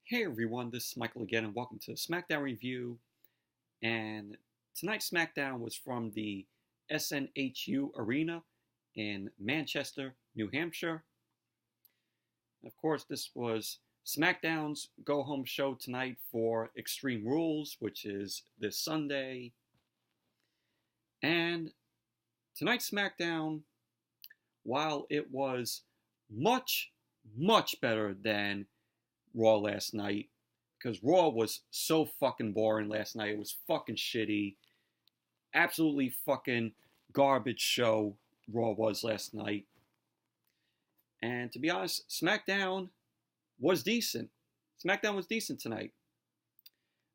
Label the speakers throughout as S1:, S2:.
S1: Hey everyone, this is Michael again, and welcome to the Smackdown review. And tonight's Smackdown was from the SNHU Arena in Manchester, New Hampshire. Of course, this was SmackDown's go-home show tonight for Extreme Rules, which is this Sunday. And tonight's Smackdown, while it was much, much better than Raw last night, because Raw was so fucking boring last night. It was fucking shitty. Absolutely fucking garbage show Raw was last night. And to be honest, SmackDown was decent. SmackDown was decent tonight.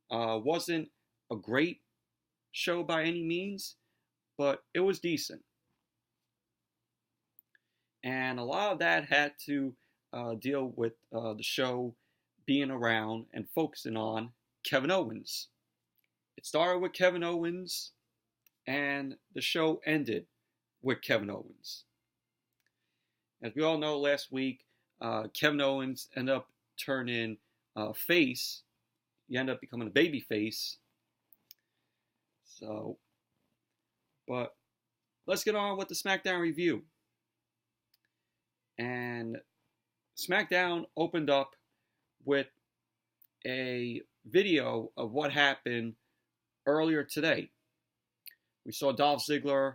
S1: Wasn't a great show by any means, but it was decent. And a lot of that had to deal with the show being around and focusing on Kevin Owens. It started with Kevin Owens, and the show ended with Kevin Owens. As we all know, last week, Kevin Owens ended up turning face. He ended up becoming a baby face. But let's get on with the SmackDown review. And SmackDown opened up with a video of what happened earlier today. We saw Dolph Ziggler,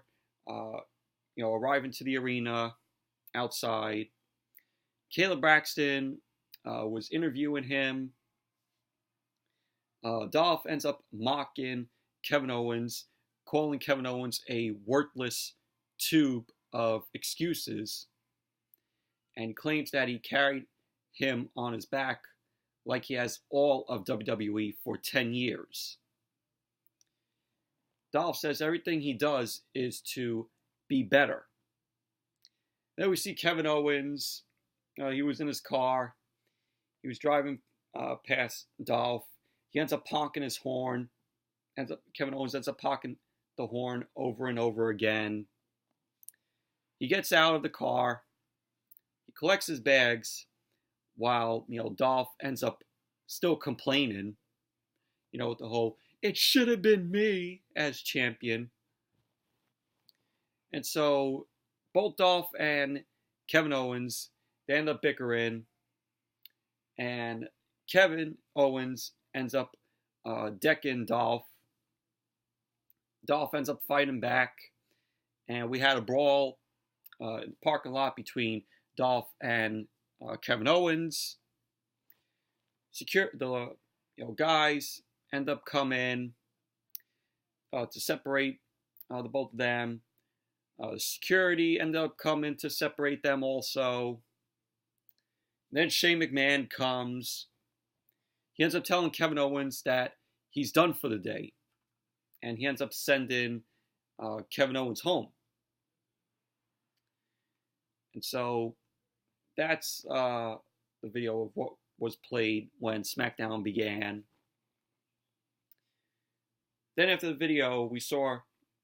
S1: arriving to the arena outside. Kayla Braxton was interviewing him. Dolph ends up mocking Kevin Owens, calling Kevin Owens a worthless tube of excuses, and claims that he carried him on his back like he has all of WWE for 10 years. Dolph says everything he does is to be better. Then we see Kevin Owens. He was in his car. He was driving past Dolph. He ends up honking his horn. Kevin Owens ends up honking the horn over and over again. He gets out of the car. He collects his bags, while Dolph ends up still complaining, with the whole "it should have been me" as champion. And so both Dolph and Kevin Owens, they end up bickering, and Kevin Owens ends up decking Dolph. Dolph ends up fighting back, and we had a brawl in the parking lot between Dolph and Kevin Owens. The guys end up coming to separate the both of them. Security ended up coming to separate them also. Then Shane McMahon comes. He ends up telling Kevin Owens that he's done for the day, and he ends up sending Kevin Owens home. And so that's the video of what was played when SmackDown began. Then after the video, we saw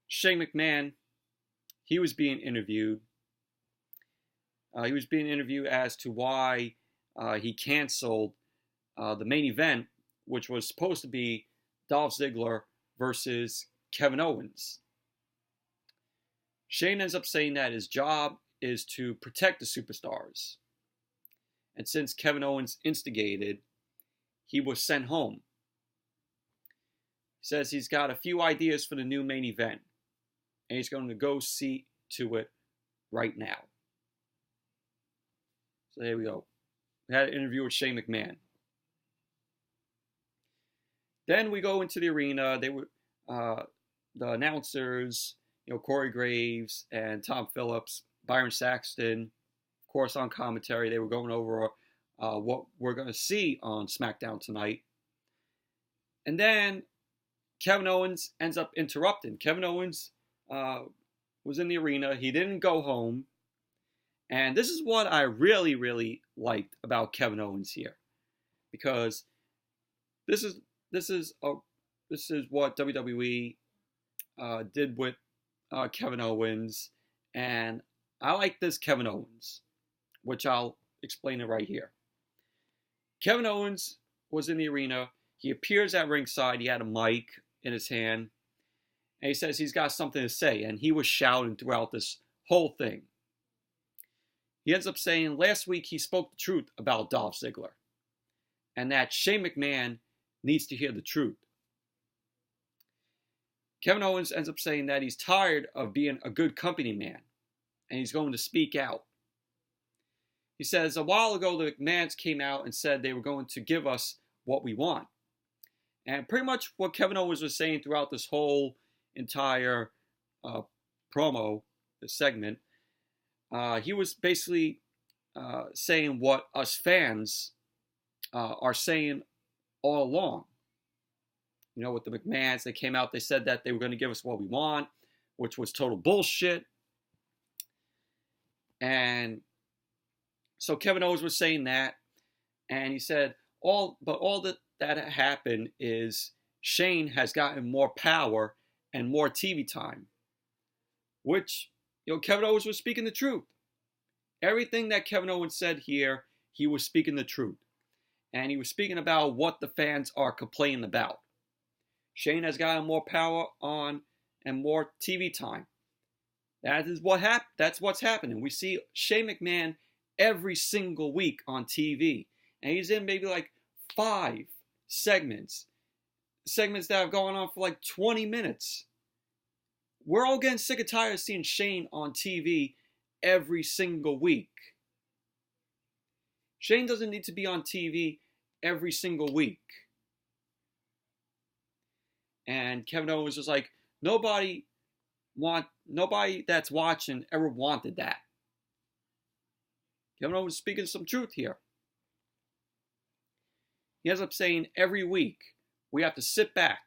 S1: Shane McMahon. He was being interviewed. He was being interviewed as to why he canceled the main event, which was supposed to be Dolph Ziggler versus Kevin Owens. Shane ends up saying that his job is to protect the superstars. And since Kevin Owens instigated, he was sent home. He says he's got a few ideas for the new main event, and he's going to go see to it right now. So there we go. We had an interview with Shane McMahon. Then we go into the arena. They were the announcers, Corey Graves and Tom Phillips, Byron Saxton, of course, on commentary. They were going over what we're going to see on SmackDown tonight. And then Kevin Owens ends up interrupting. Kevin Owens was in the arena. He didn't go home. And this is what I really, really liked about Kevin Owens here, because this is what WWE did with Kevin Owens, and I like this Kevin Owens, which I'll explain it right here. Kevin Owens was in the arena. He appears at ringside. He had a mic in his hand. And he says he's got something to say. And he was shouting throughout this whole thing. He ends up saying last week he spoke the truth about Dolph Ziggler. And that Shane McMahon needs to hear the truth. Kevin Owens ends up saying that he's tired of being a good company man. And he's going to speak out. He says, a while ago, the McMahons came out and said they were going to give us what we want. And pretty much what Kevin Owens was saying throughout this whole entire promo, this segment, he was basically saying what us fans are saying all along. You know, with the McMahons, they came out, they said that they were going to give us what we want, which was total bullshit. And so Kevin Owens was saying that, and he said, all that happened is Shane has gotten more power and more TV time, which, Kevin Owens was speaking the truth. Everything that Kevin Owens said here, he was speaking the truth. And he was speaking about what the fans are complaining about. Shane has gotten more power on and more TV time. That is what happened. That's what's happening. We see Shane McMahon every single week on TV. And he's in maybe like 5 segments that have gone on for like 20 minutes. We're all getting sick and tired of seeing Shane on TV every single week. Shane doesn't need to be on TV every single week. And Kevin Owens was like, nobody that's watching ever wanted that. Kevin Owens speaking some truth here. He ends up saying every week we have to sit back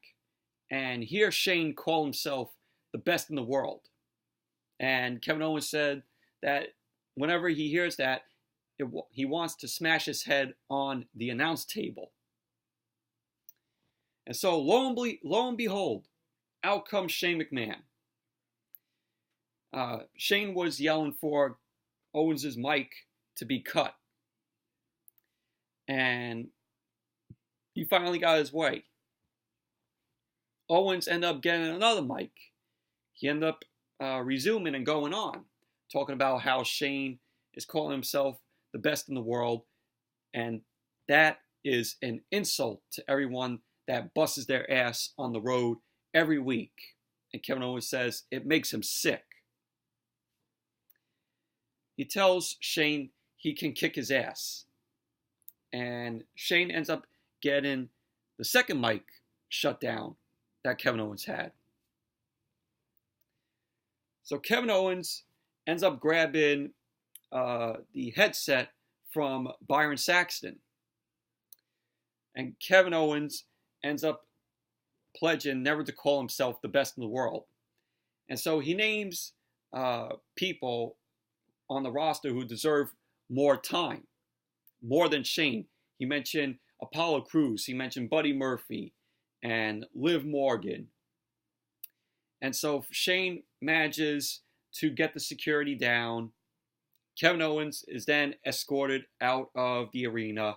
S1: and hear Shane call himself the best in the world. And Kevin Owens said that whenever he hears that, he wants to smash his head on the announce table. And so lo and behold, out comes Shane McMahon. Shane was yelling for Owens' mic to be cut. And he finally got his way. Owens ended up getting another mic. He ended up resuming and going on, talking about how Shane is calling himself the best in the world. And that is an insult to everyone that busts their ass on the road every week. And Kevin Owens says it makes him sick. He tells Shane he can kick his ass. And Shane ends up getting the second mic shut down that Kevin Owens had. So Kevin Owens ends up grabbing the headset from Byron Saxton. And Kevin Owens ends up pledging never to call himself the best in the world. And so he names people on the roster who deserve more time, more than Shane. He mentioned Apollo Crews, he mentioned Buddy Murphy, and Liv Morgan. And so Shane manages to get the security down. Kevin Owens is then escorted out of the arena.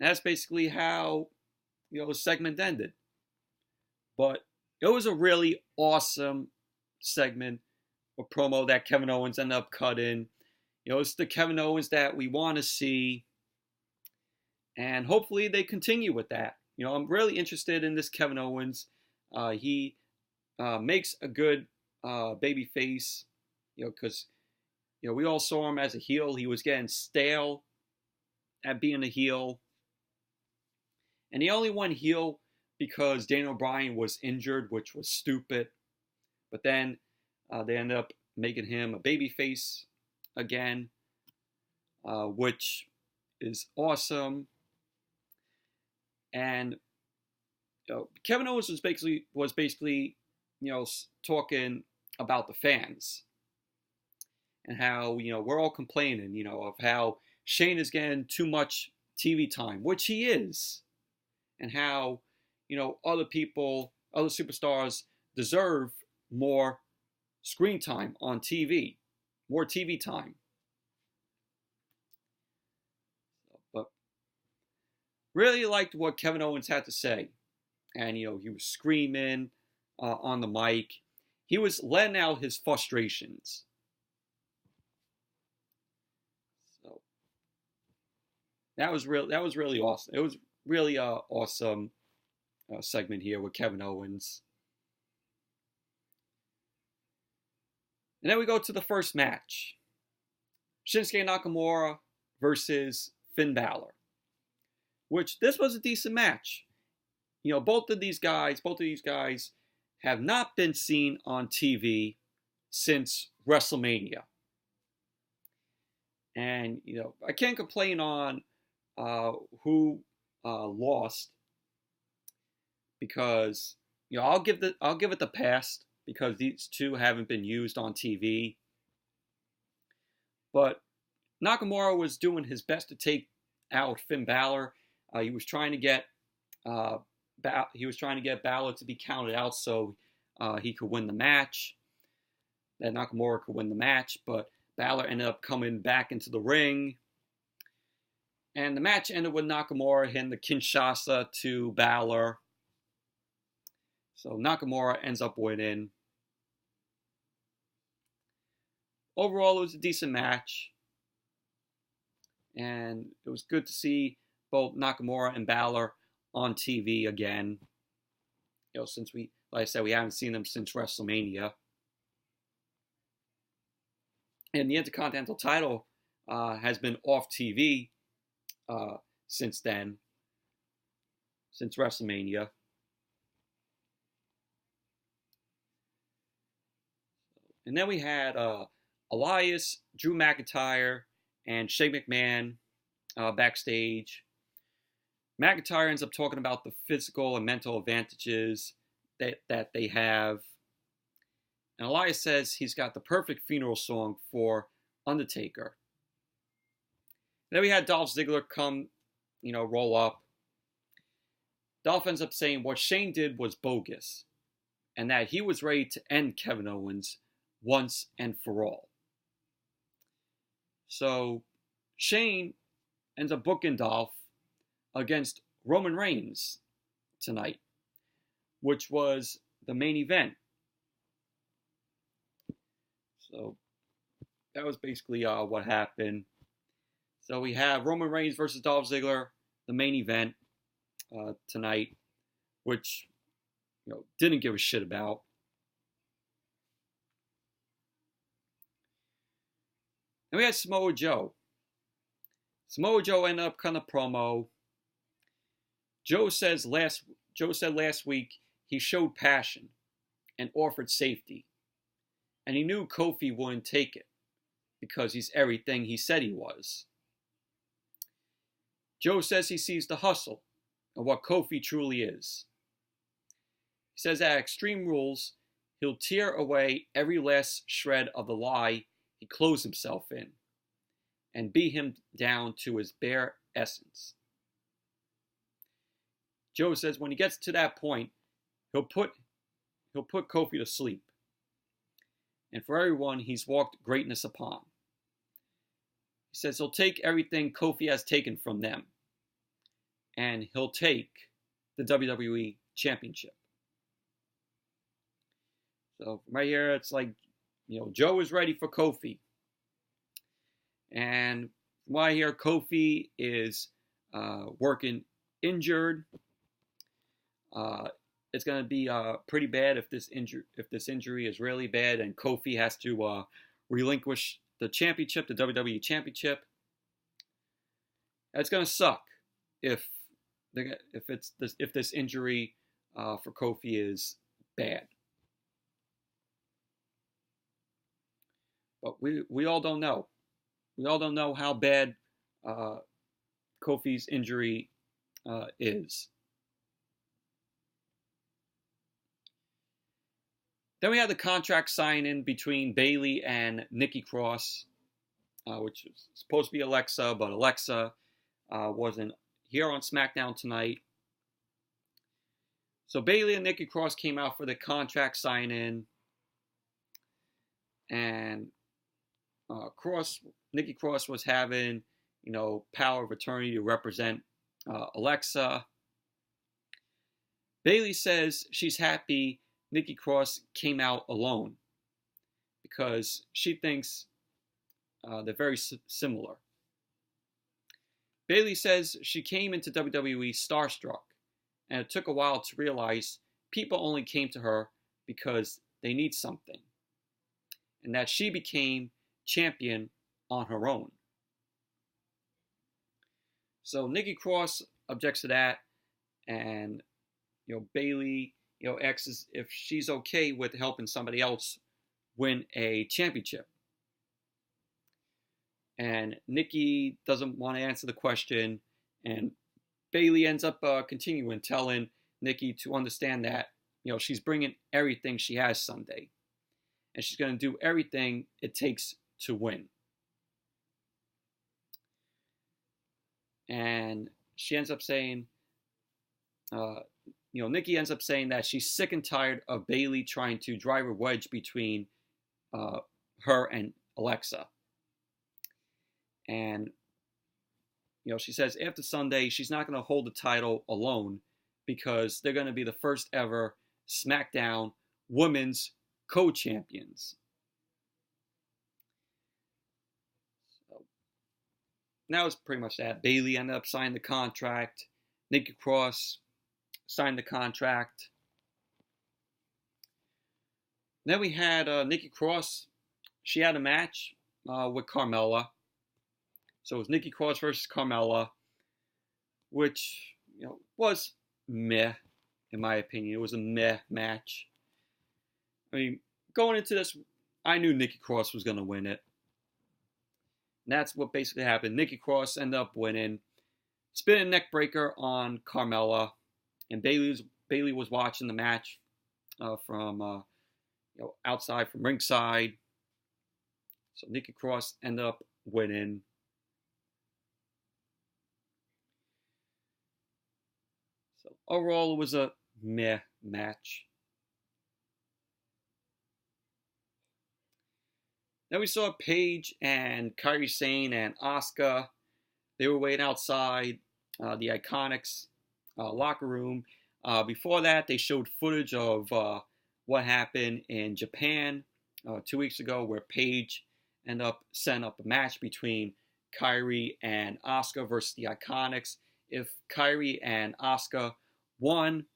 S1: And that's basically how, the segment ended. But it was a really awesome segment, a promo that Kevin Owens ended up cutting. It's the Kevin Owens that we want to see. And hopefully they continue with that. I'm really interested in this Kevin Owens. He makes a good baby face, because, we all saw him as a heel. He was getting stale at being a heel. And he only went heel because Daniel Bryan was injured, which was stupid. But then they ended up making him a baby face again, which is awesome. And Kevin Owens was basically talking about the fans and how we're all complaining of how Shane is getting too much TV time, which he is, and how other superstars deserve more screen time on TV, more TV time. But Really liked what Kevin Owens had to say. And, he was screaming on the mic. He was letting out his frustrations. So that was really awesome. It was really awesome segment here with Kevin Owens. And then we go to the first match. Shinsuke Nakamura versus Finn Balor. Which, this was a decent match. Both of these guys have not been seen on TV since WrestleMania. And, I can't complain on who lost, because, I'll give it the pass, because these two haven't been used on TV. But Nakamura was doing his best to take out Finn Balor. He was trying to get Balor to be counted out so he could win the match. That Nakamura could win the match, but Balor ended up coming back into the ring. And the match ended with Nakamura hitting the Kinshasa to Balor. So Nakamura ends up winning. Overall, it was a decent match. And it was good to see both Nakamura and Balor on TV again. Since like I said, we haven't seen them since WrestleMania. And the Intercontinental title has been off TV since then, since WrestleMania. And then we had Elias, Drew McIntyre, and Shane McMahon backstage. McIntyre ends up talking about the physical and mental advantages that they have. And Elias says he's got the perfect funeral song for Undertaker. Then we had Dolph Ziggler come, roll up. Dolph ends up saying what Shane did was bogus, and that he was ready to end Kevin Owens once and for all. So Shane ends up booking Dolph against Roman Reigns tonight, which was the main event. So that was basically what happened. So we have Roman Reigns versus Dolph Ziggler, the main event tonight, which didn't give a shit about. And we had Samoa Joe. Samoa Joe ended up cutting a promo. Joe said last week he showed passion and offered safety. And he knew Kofi wouldn't take it because he's everything he said he was. Joe says he sees the hustle and what Kofi truly is. He says at Extreme Rules, he'll tear away every last shred of the lie he clothes himself in and beat him down to his bare essence. Joe says when he gets to that point, he'll put Kofi to sleep. And for everyone, he's walked greatness upon. He says he'll take everything Kofi has taken from them. And he'll take the WWE Championship. So right here, it's like, Joe is ready for Kofi. And from what I hear, Kofi is working injured. It's going to be pretty bad if this injury is really bad and Kofi has to relinquish the championship, the WWE Championship. It's going to suck if this injury for Kofi is bad. But we all don't know. We all don't know how bad Kofi's injury is. Then we had the contract signing between Bayley and Nikki Cross, which was supposed to be Alexa, but Alexa wasn't here on SmackDown tonight. So Bayley and Nikki Cross came out for the contract sign-in, and Nikki Cross was having, power of attorney to represent Alexa. Bayley says she's happy Nikki Cross came out alone because she thinks they're very similar. Bayley says she came into WWE starstruck, and it took a while to realize people only came to her because they need something, and that she became champion on her own. So Nikki Cross objects to that, and Bayley asks if she's okay with helping somebody else win a championship. And Nikki doesn't want to answer the question, and Bayley ends up continuing, telling Nikki to understand that she's bringing everything she has Sunday, and she's going to do everything it takes to win. And she ends up saying, Nikki ends up saying that she's sick and tired of Bayley trying to drive a wedge between her and Alexa. And, she says after Sunday, she's not going to hold the title alone because they're going to be the first ever Smackdown Women's Co-Champions. So, now it's pretty much that. Bayley ended up signing the contract. Nikki Cross signed the contract. Then we had Nikki Cross. She had a match with Carmella. So it was Nikki Cross versus Carmella, which was meh, in my opinion. It was a meh match. I mean, going into this, I knew Nikki Cross was going to win it. And that's what basically happened. Nikki Cross ended up winning. Spinning neck breaker on Carmella. And Bayley was watching the match from outside from ringside. So Nikki Cross ended up winning. So overall, it was a meh match. Then we saw Paige and Kairi Sane and Asuka. They were waiting outside the Iconics locker room. Before that, they showed footage of what happened in Japan 2 weeks ago, where Paige ended up setting up a match between Kairi and Asuka versus the Iconics. If Kairi and Asuka won,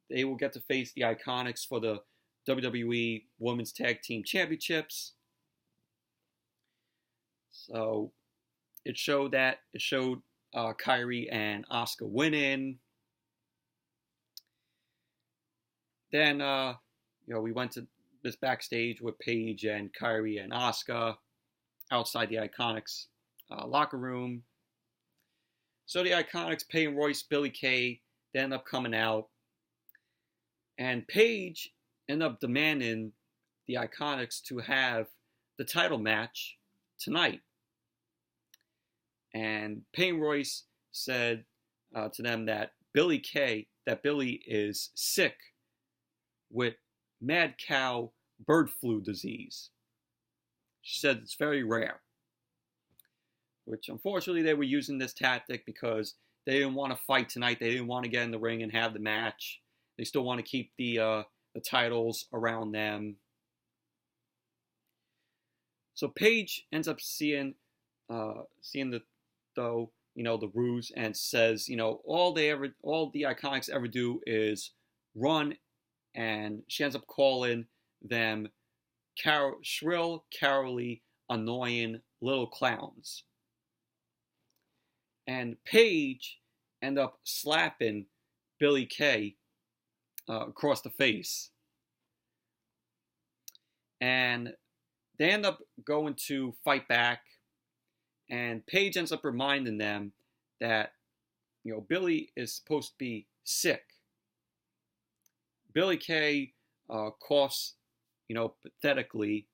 S1: they will get to face the Iconics for the WWE Women's Tag Team Championships. So it showed Kairi and Asuka winning. Then we went to this backstage with Paige and Kairi and Asuka outside the Iconics locker room. So the Iconics, Peyton Royce, Billie Kay, they end up coming out. And Paige ended up demanding the Iconics to have the title match tonight. And Peyton Royce said to them that Billie is sick with mad cow bird flu disease. She said it's very rare. Which unfortunately they were using this tactic because they didn't want to fight tonight. They didn't want to get in the ring and have the match. They still want to keep the titles around them. So Paige ends up seeing the ruse and says, all the Iconics ever do is run, and she ends up calling them shrill, carolly, annoying little clowns. And Paige ended up slapping Billie Kay across the face. And they end up going to fight back. And Paige ends up reminding them that, Billie is supposed to be sick. Billie Kay coughs, pathetically,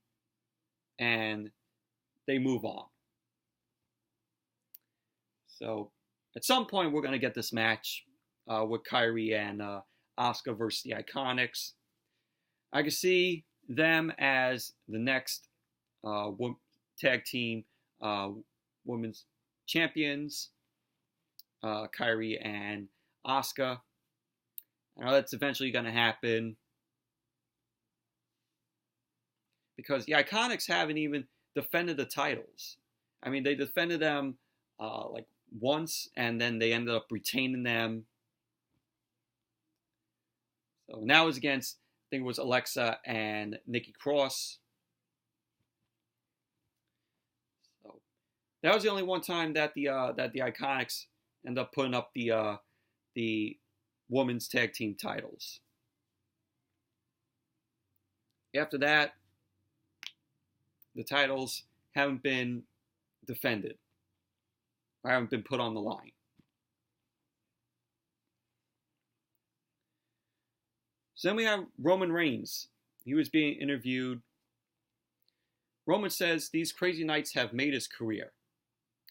S1: and they move on. So at some point, we're going to get this match with Kairi and Asuka versus the Iconics. I can see them as the next tag team women's champions. Kyrie and Asuka. I know that's eventually going to happen because the Iconics haven't even defended the titles. I mean, they defended them like once, and then they ended up retaining them. So now it's against, I think it was Alexa and Nikki Cross. So that was the only one time that the Iconics ended up putting up the women's tag team titles. After that, the titles haven't been defended. I haven't been put on the line. So then we have Roman Reigns. He was being interviewed. Roman says these crazy nights have made his career.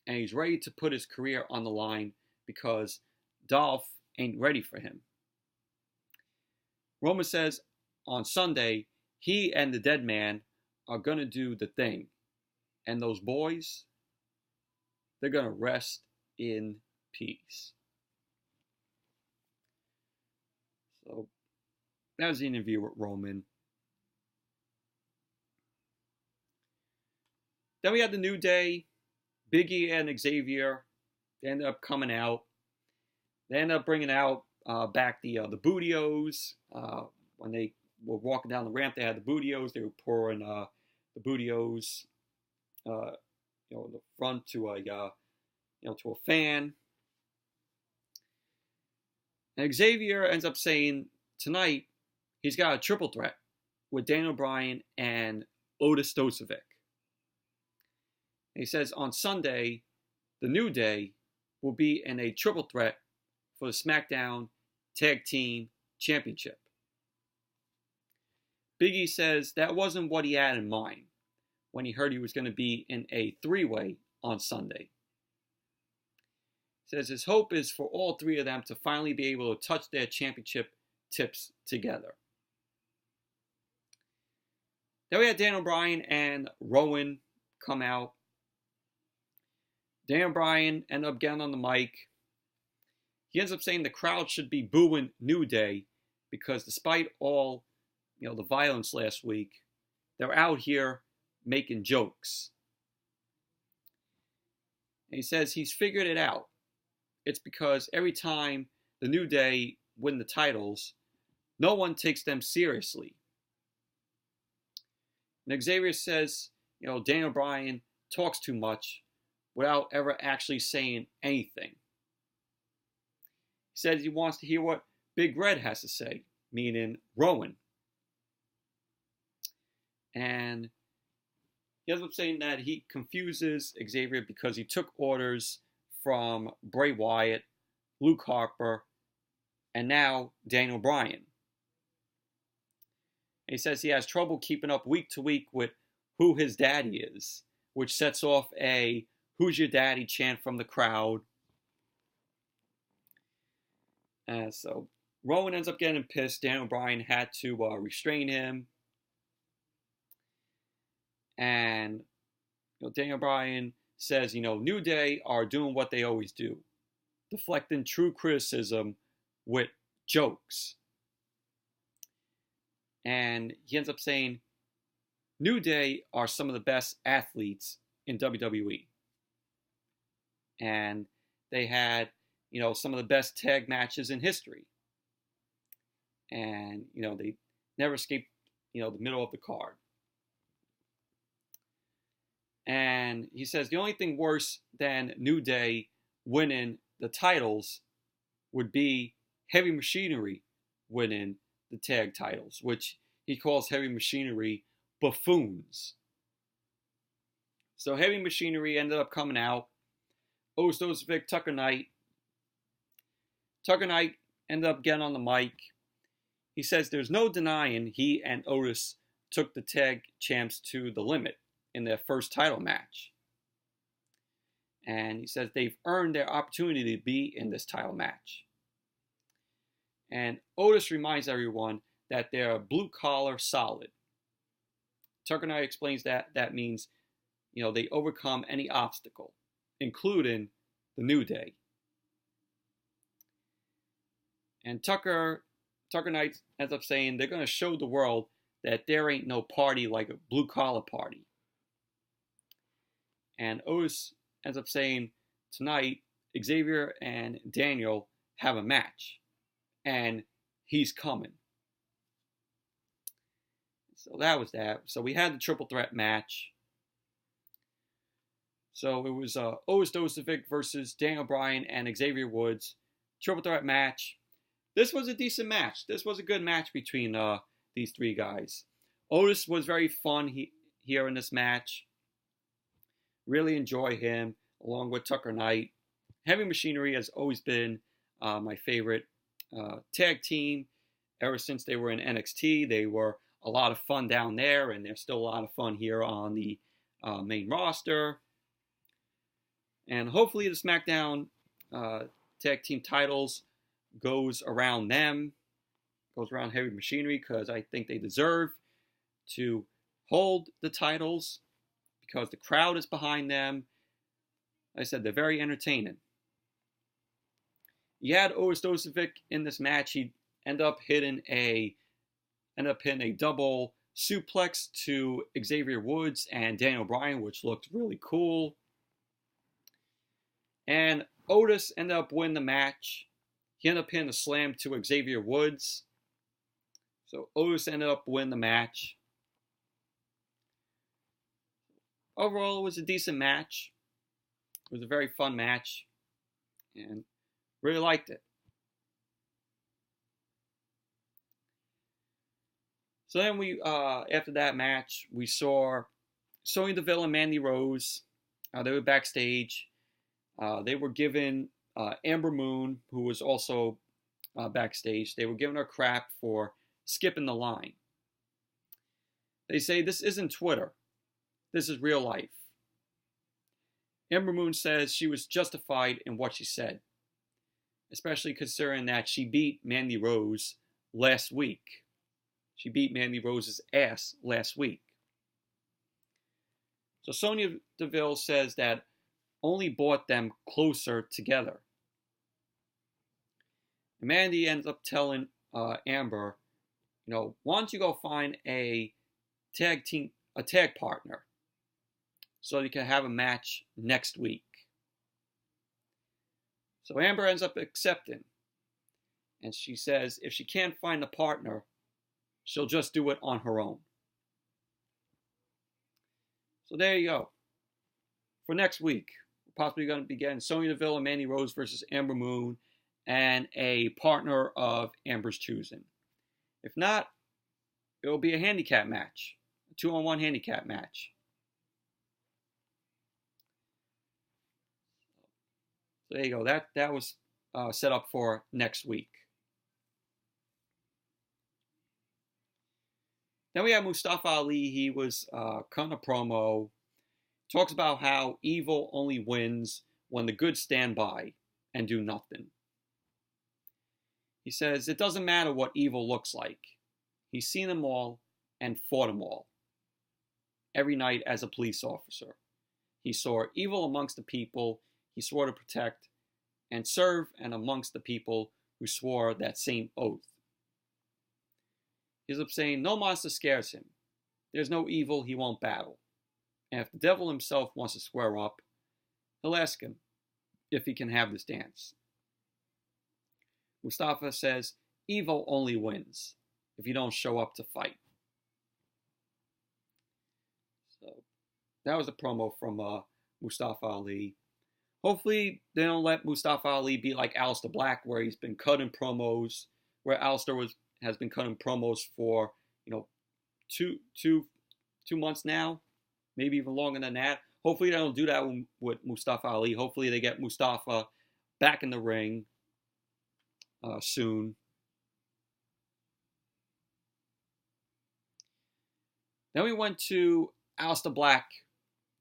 S1: And he's ready to put his career on the line because Dolph ain't ready for him. Roman says on Sunday, he and the dead man are going to do the thing. And those boys, they're going to rest in peace. So that was the interview with Roman. Then we had the New Day. Big E and Xavier. They ended up coming out. They ended up bringing out back the Bootios. When they were walking down the ramp, they had the Bootios. They were pouring the Bootios, in the front to a fan. And Xavier ends up saying tonight he's got a triple threat with Daniel Bryan and Otis Dozovic. And he says on Sunday, the New Day will be in a triple threat for the SmackDown Tag Team Championship. Big E says that wasn't what he had in mind when he heard he was going to be in a three-way on Sunday. He says his hope is for all three of them to finally be able to touch their championship tips together. Then we had Daniel Bryan and Rowan come out. Daniel Bryan ended up getting on the mic. He ends up saying the crowd should be booing New Day because despite all the violence last week, they're out here making jokes. And he says he's figured it out. It's because every time the New Day win the titles, no one takes them seriously. And Xavier says, Daniel Bryan talks too much without ever actually saying anything. He says he wants to hear what Big Red has to say, meaning Rowan. And he ends up saying that he confuses Xavier because he took orders from Bray Wyatt, Luke Harper, and now Daniel Bryan. And he says he has trouble keeping up week to week with who his daddy is, which sets off a "Who's your daddy?" chant from the crowd. And so Rowan ends up getting pissed. Daniel Bryan had to restrain him. And Daniel Bryan says, New Day are doing what they always do, deflecting true criticism with jokes. And he ends up saying, New Day are some of the best athletes in WWE. And they had, some of the best tag matches in history. And, they never escaped, the middle of the card. And he says the only thing worse than New Day winning the titles would be Heavy Machinery winning the tag titles, which he calls Heavy Machinery buffoons. So Heavy Machinery ended up coming out. Otis Dozovic, Tucker Knight. Tucker Knight ended up getting on the mic. He says there's no denying he and Otis took the tag champs to the limit in their first title match. And he says they've earned their opportunity to be in this title match. And Otis reminds everyone that they're blue collar solid. Tucker Knight explains that means, they overcome any obstacle, including the New Day. And Tucker Knight ends up saying they're going to show the world that there ain't no party like a blue collar party. And Otis ends up saying tonight Xavier and Daniel have a match, and he's coming. So that was that. So we had the triple threat match. So it was Otis Dozovic versus Daniel Bryan and Xavier Woods. Triple threat match. This was a decent match. This was a good match between these three guys. Otis was very fun here in this match. Really enjoy him, along with Tucker Knight. Heavy Machinery has always been my favorite tag team ever since they were in NXT. They were a lot of fun down there, and they're still a lot of fun here on the main roster. And hopefully the SmackDown tag team titles goes around them, goes around Heavy Machinery, because I think they deserve to hold the titles because the crowd is behind them. Like I said, they're very entertaining. You had Otis Dozovic in this match. He ended up hitting a double suplex to Xavier Woods and Daniel Bryan, which looked really cool. And Otis ended up winning the match. He ended up hitting a slam to Xavier Woods. So Otis ended up winning the match. Overall, it was a decent match. It was a very fun match. And really liked it. So then we, after that match, we saw Sonya Deville and Mandy Rose. They were backstage. They were given Amber Moon, who was also backstage. They were giving her crap for skipping the line. They say this isn't Twitter. This is real life. Amber Moon says she was justified in what she said, especially considering that she beat Mandy Rose last week. She beat Mandy Rose's ass last week. So Sonya Deville says that only brought them closer together. And Mandy ends up telling Amber, why don't you go find a tag partner so you can have a match next week. So Amber ends up accepting. And she says if she can't find a partner, she'll just do it on her own. So there you go. For next week, we're possibly going to be getting Sonya Deville and Mandy Rose versus Amber Moon and a partner of Amber's choosing. If not, it will be a handicap match, a 2-on-1 handicap match. So there you go. That was set up for next week. Then we have Mustafa Ali. He was cutting a promo. Talks about how evil only wins when the good stand by and do nothing. He says it doesn't matter what evil looks like. He's seen them all and fought them all. Every night as a police officer. He saw evil amongst the people he swore to protect and serve, and amongst the people who swore that same oath. He's up saying no monster scares him. There's no evil he won't battle. And if the devil himself wants to square up, he'll ask him if he can have this dance. Mustafa says evil only wins if you don't show up to fight. So that was a promo from Mustafa Ali. Hopefully they don't let Mustafa Ali be like Aleister Black, where he's been cutting promos, where Aleister has been cutting promos for, two months now, maybe even longer than that. Hopefully they don't do that with Mustafa Ali. Hopefully they get Mustafa back in the ring soon. Then we went to Aleister Black.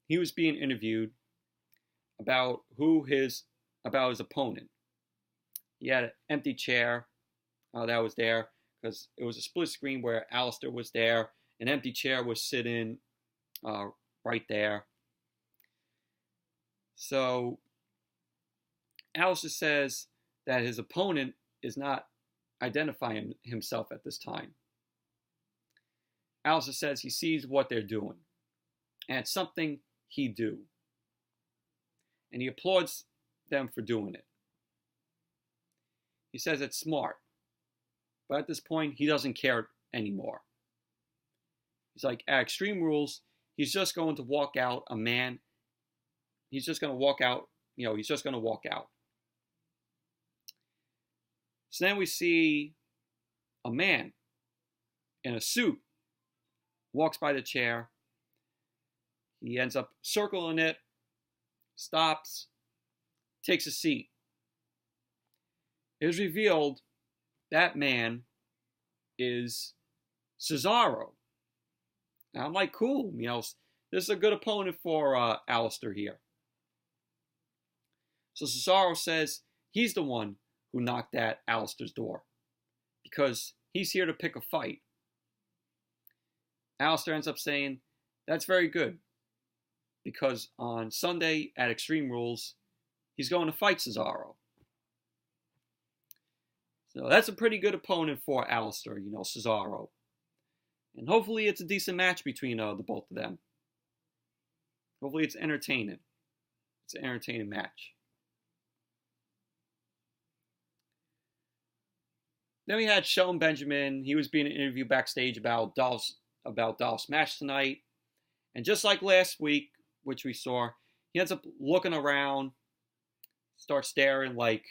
S1: He was being interviewed about his opponent. He had an empty chair that was there because it was a split screen where Aleister was there. An empty chair was sitting right there. So Aleister says that his opponent is not identify himself at this time. Aleister says he sees what they're doing, and it's something he'd do. And he applauds them for doing it. He says it's smart, but at this point, he doesn't care anymore. He's like, at Extreme Rules, he's just going to walk out a man. He's just going to walk out, he's just going to walk out. So then we see a man in a suit walks by the chair. He ends up circling it, stops, takes a seat. It is revealed that man is Cesaro. And I'm like, cool, this is a good opponent for Aleister here. So Cesaro says he's the one who knocked at Aleister's door because he's here to pick a fight. Aleister ends up saying, that's very good, because on Sunday at Extreme Rules, he's going to fight Cesaro. So that's a pretty good opponent for Aleister, Cesaro. And hopefully it's a decent match between the both of them. Hopefully it's entertaining. It's an entertaining match. Then we had Shelton Benjamin. He was being interviewed backstage about Dolph's match tonight. And just like last week, which we saw, he ends up looking around, starts staring like,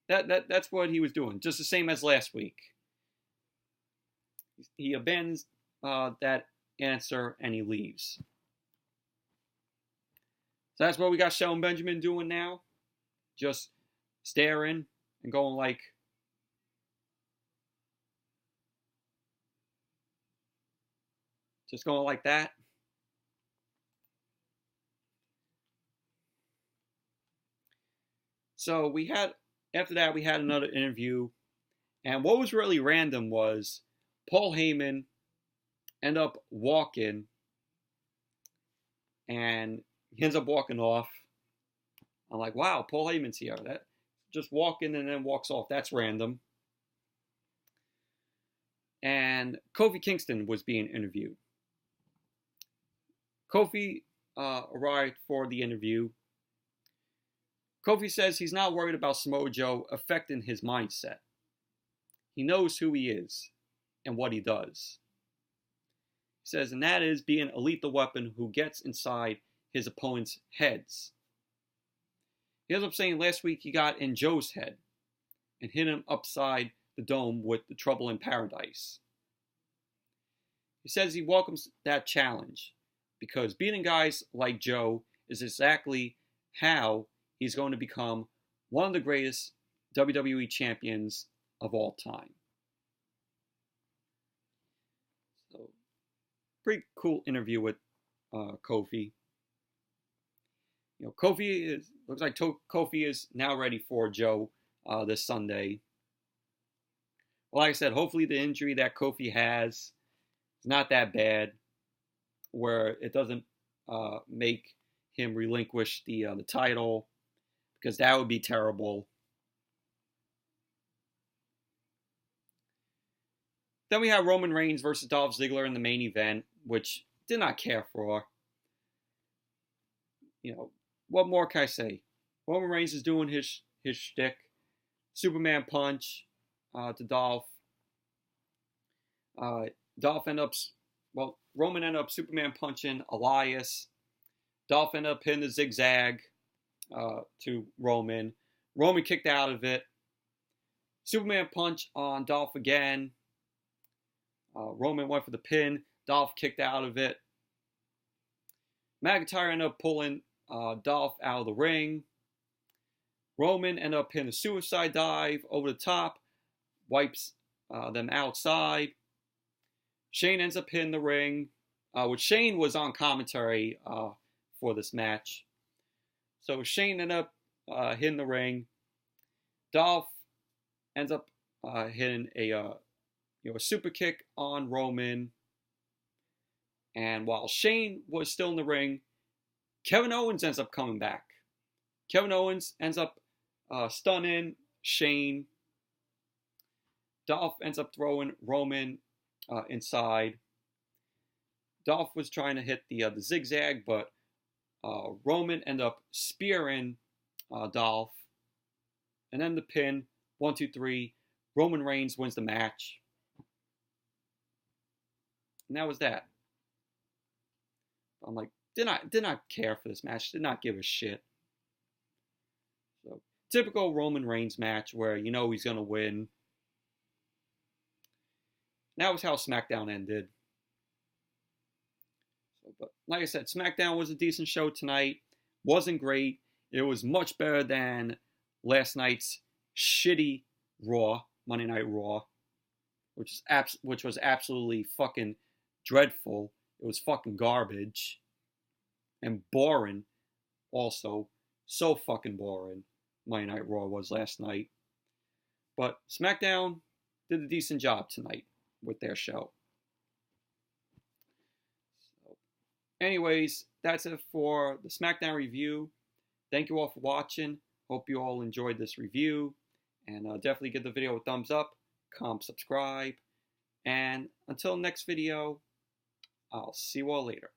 S1: that's what he was doing, just the same as last week. He abandons that answer and he leaves. So that's what we got Shelton Benjamin doing now. Just staring and going like, just going like that. So after that, we had another interview. And what was really random was Paul Heyman ended up walking. And he ends up walking off. I'm like, wow, Paul Heyman's here. That just walking and then walks off. That's random. And Kofi Kingston was being interviewed. Kofi arrived for the interview. Kofi says he's not worried about Samoa Joe affecting his mindset. He knows who he is and what he does. He says, and that is being a lethal weapon who gets inside his opponent's heads. He ends up saying last week he got in Joe's head and hit him upside the dome with the Trouble in Paradise. He says he welcomes that challenge because beating guys like Joe is exactly how he's going to become one of the greatest WWE champions of all time. So, pretty cool interview with Kofi. Looks like Kofi is now ready for Joe this Sunday. Well, like I said, hopefully the injury that Kofi has is not that bad, where it doesn't make him relinquish the title, because that would be terrible. Then we have Roman Reigns versus Dolph Ziggler in the main event, which did not care for. What more can I say? Roman Reigns is doing his shtick. Superman punch to Dolph. Roman ended up Superman punching Elias. Dolph ended up hitting the zigzag to Roman. Roman kicked out of it. Superman punch on Dolph again. Roman went for the pin. Dolph kicked out of it. McIntyre ended up pulling Dolph out of the ring. Roman ended up hitting a suicide dive over the top. Wipes them outside. Shane ends up hitting the ring. Which Shane was on commentary for this match. So Shane ended up hitting the ring. Dolph ends up hitting a super kick on Roman. And while Shane was still in the ring, Kevin Owens ends up coming back. Kevin Owens ends up stunning Shane. Dolph ends up throwing Roman inside. Dolph was trying to hit the zigzag, but Roman ended up spearing Dolph. And then the pin, 1, 2, 3. Roman Reigns wins the match. And that was that. I'm like, did not care for this match. Did not give a shit. So, typical Roman Reigns match where you know he's going to win. That was how SmackDown ended. So, but like I said, SmackDown was a decent show tonight. Wasn't great. It was much better than last night's shitty Raw, Monday Night Raw, which was absolutely fucking dreadful. It was fucking garbage. And boring also. So fucking boring Monday Night Raw was last night. But SmackDown did a decent job tonight with their show. So, anyways, that's it for the SmackDown review. Thank you all for watching. Hope you all enjoyed this review. And definitely give the video a thumbs up, comment, subscribe. And until next video, I'll see you all later.